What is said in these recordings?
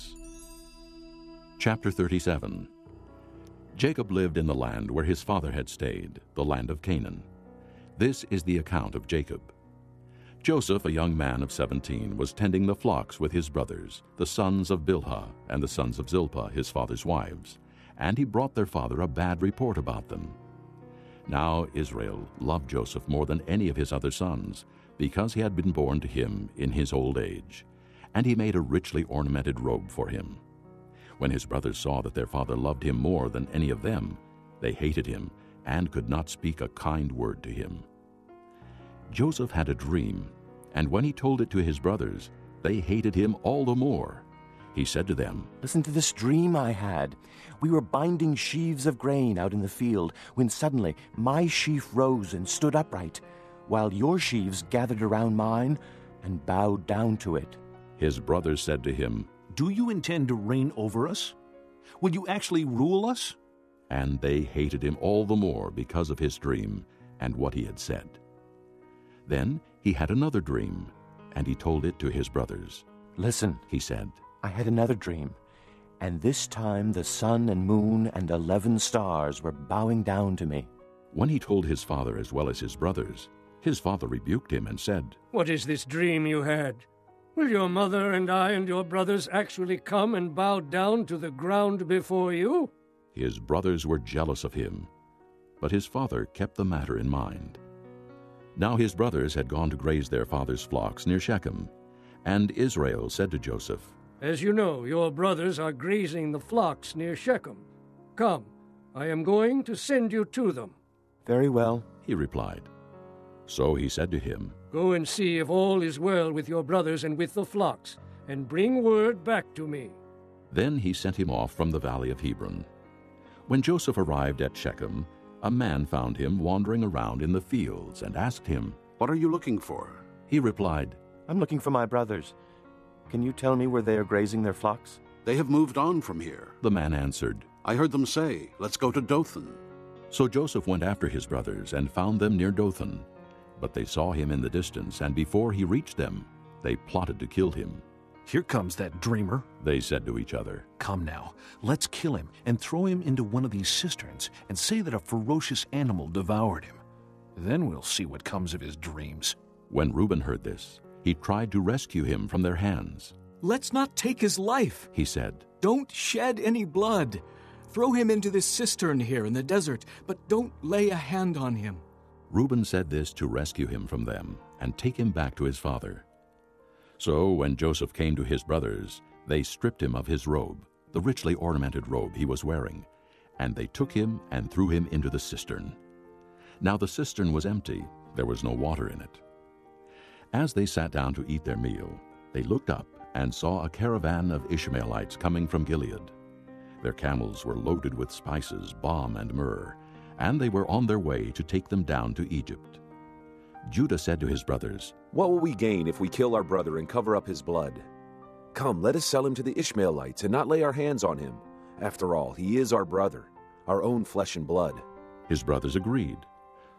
Israelites. Chapter 37. Jacob lived in the land where his father had stayed, the land of Canaan. This is the account of Jacob. Joseph, a young man of 17, was tending the flocks with his brothers, the sons of Bilhah and the sons of Zilpah, his father's wives, and he brought their father a bad report about them. Now Israel loved Joseph more than any of his other sons, because he had been born to him in his old age, and he made a richly ornamented robe for him. When his brothers saw that their father loved him more than any of them, they hated him and could not speak a kind word to him. Joseph had a dream, and when he told it to his brothers, they hated him all the more. He said to them, "Listen to this dream I had. We were binding sheaves of grain out in the field, when suddenly my sheaf rose and stood upright, while your sheaves gathered around mine and bowed down to it." His brothers said to him, "Do you intend to reign over us? Will you actually rule us?" And they hated him all the more because of his dream and what he had said. Then he had another dream, and he told it to his brothers. "Listen," he said, "I had another dream, and this time the sun and moon and 11 stars were bowing down to me." When he told his father as well as his brothers, his father rebuked him and said, "What is this dream you had? Will your mother and I and your brothers actually come and bow down to the ground before you?" His brothers were jealous of him, but his father kept the matter in mind. Now his brothers had gone to graze their father's flocks near Shechem, and Israel said to Joseph, "As you know, your brothers are grazing the flocks near Shechem. Come, I am going to send you to them." "Very well," he replied. So he said to him, "Go and see if all is well with your brothers and with the flocks, and bring word back to me." Then he sent him off from the valley of Hebron. When Joseph arrived at Shechem, a man found him wandering around in the fields and asked him, "What are you looking for?" He replied, "I'm looking for my brothers. Can you tell me where they are grazing their flocks?" "They have moved on from here." The man answered, "I heard them say, 'Let's go to Dothan.'" So Joseph went after his brothers and found them near Dothan. But they saw him in the distance, and before he reached them, they plotted to kill him. "Here comes that dreamer," they said to each other. "Come now, let's kill him and throw him into one of these cisterns and say that a ferocious animal devoured him. Then we'll see what comes of his dreams." When Reuben heard this, he tried to rescue him from their hands. "Let's not take his life," he said. "Don't shed any blood. Throw him into this cistern here in the desert, but don't lay a hand on him." Reuben said this to rescue him from them and take him back to his father. So when Joseph came to his brothers, they stripped him of his robe, the richly ornamented robe he was wearing, and they took him and threw him into the cistern. Now the cistern was empty, there was no water in it. As they sat down to eat their meal, they looked up and saw a caravan of Ishmaelites coming from Gilead. Their camels were loaded with spices, balm, and myrrh, and they were on their way to take them down to Egypt. Judah said to his brothers, "What will we gain if we kill our brother and cover up his blood? Come, let us sell him to the Ishmaelites and not lay our hands on him. After all, he is our brother, our own flesh and blood." His brothers agreed.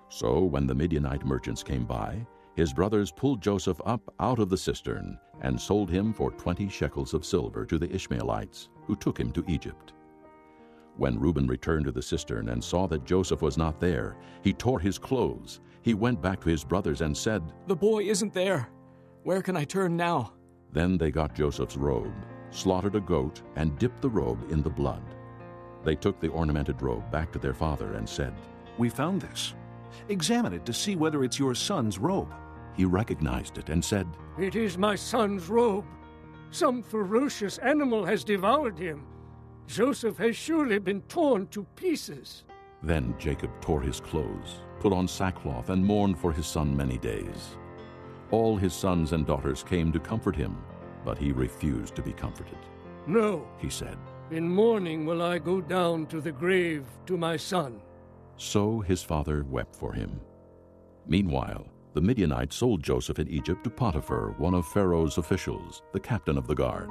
So when the Midianite merchants came by, his brothers pulled Joseph up out of the cistern and sold him for 20 shekels of silver to the Ishmaelites, who took him to Egypt. When Reuben returned to the cistern and saw that Joseph was not there, he tore his clothes. He went back to his brothers and said, "The boy isn't there. Where can I turn now?" Then they got Joseph's robe, slaughtered a goat, and dipped the robe in the blood. They took the ornamented robe back to their father and said, "We found this. Examine it to see whether it's your son's robe." He recognized it and said, "It is my son's robe. Some ferocious animal has devoured him. Joseph has surely been torn to pieces." Then Jacob tore his clothes, put on sackcloth, and mourned for his son many days. All his sons and daughters came to comfort him, but he refused to be comforted. "No," he said, "in mourning will I go down to the grave to my son." So his father wept for him. Meanwhile, the Midianites sold Joseph in Egypt to Potiphar, one of Pharaoh's officials, the captain of the guard.